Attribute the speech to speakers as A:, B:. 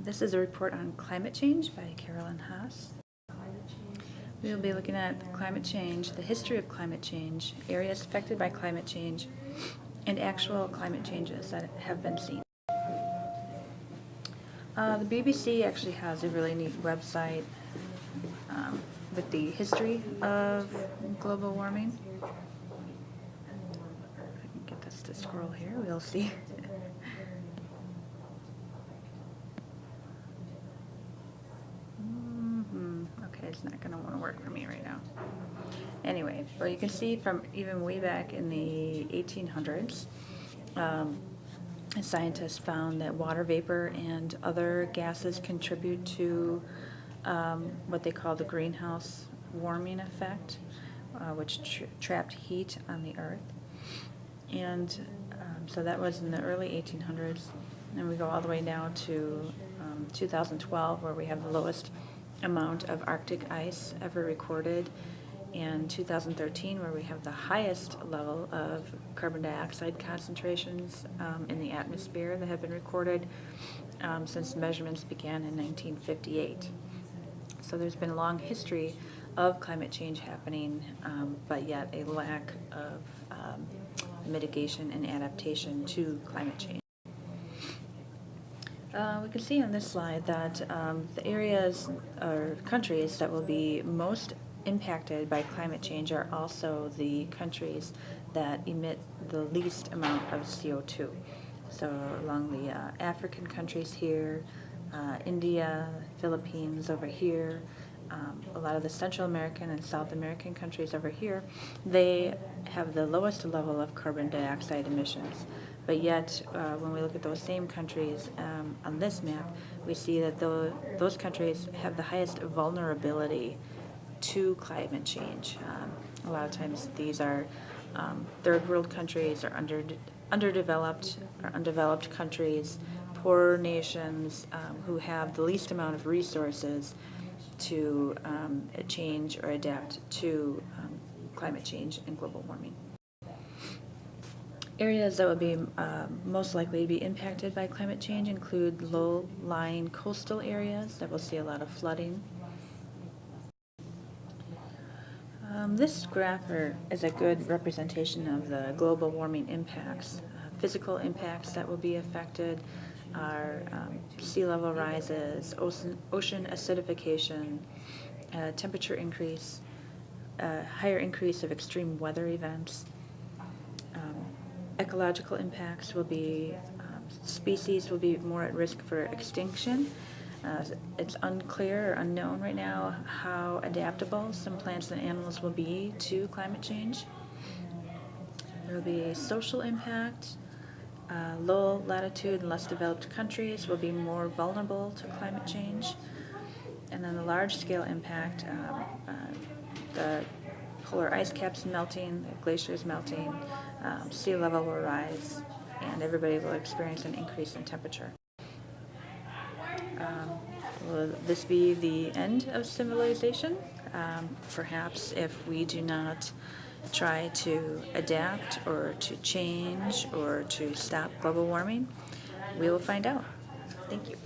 A: This is a report on climate change by Carolyn Haass. We will be looking at climate change, the history of climate change, areas affected by climate change, and actual climate changes that have been seen. The BBC actually has a really neat website with the history of global warming. If I can get this to scroll here, we'll see. Okay, it's not going to want to work for me right now. Anyway, well, you can see from even way back in the 1800s, scientists found that water vapor and other gases contribute to what they call the greenhouse warming effect, which trapped heat on the earth. And so that was in the early 1800s, and we go all the way now to 2012, where we have the lowest amount of Arctic ice ever recorded, and 2013, where we have the highest level of carbon dioxide concentrations in the atmosphere that have been recorded since measurements began in 1958. So there's been a long history of climate change happening, but yet a lack of mitigation and adaptation to climate change. We can see on this slide that the areas or countries that will be most impacted by climate change are also the countries that emit the least amount of CO2. So along the African countries here, India, Philippines over here, a lot of the Central American and South American countries over here, they have the lowest level of carbon dioxide emissions. But yet, when we look at those same countries on this map, we see that those countries have the highest vulnerability to climate change. A lot of times these are third world countries or undeveloped countries, poor nations who have the least amount of resources to change or adapt to climate change and global warming. Areas that would be most likely to be impacted by climate change include low-lying coastal areas that will see a lot of flooding. This graph is a good representation of the global warming impacts. Physical impacts that will be affected are sea level rises, ocean acidification, temperature increase, higher increase of extreme weather events. Ecological impacts will be species will be more at risk for extinction. It's unclear or unknown right now how adaptable some plants and animals will be to climate change. There will be social impact. Low latitude and less developed countries will be more vulnerable to climate change. And then the large scale impact, the polar ice caps melting, the glaciers melting, sea level will rise, and everybody will experience an increase in temperature. Will this be the end of civilization? Perhaps if we do not try to adapt or to change or to stop global warming, we will find out. Thank you.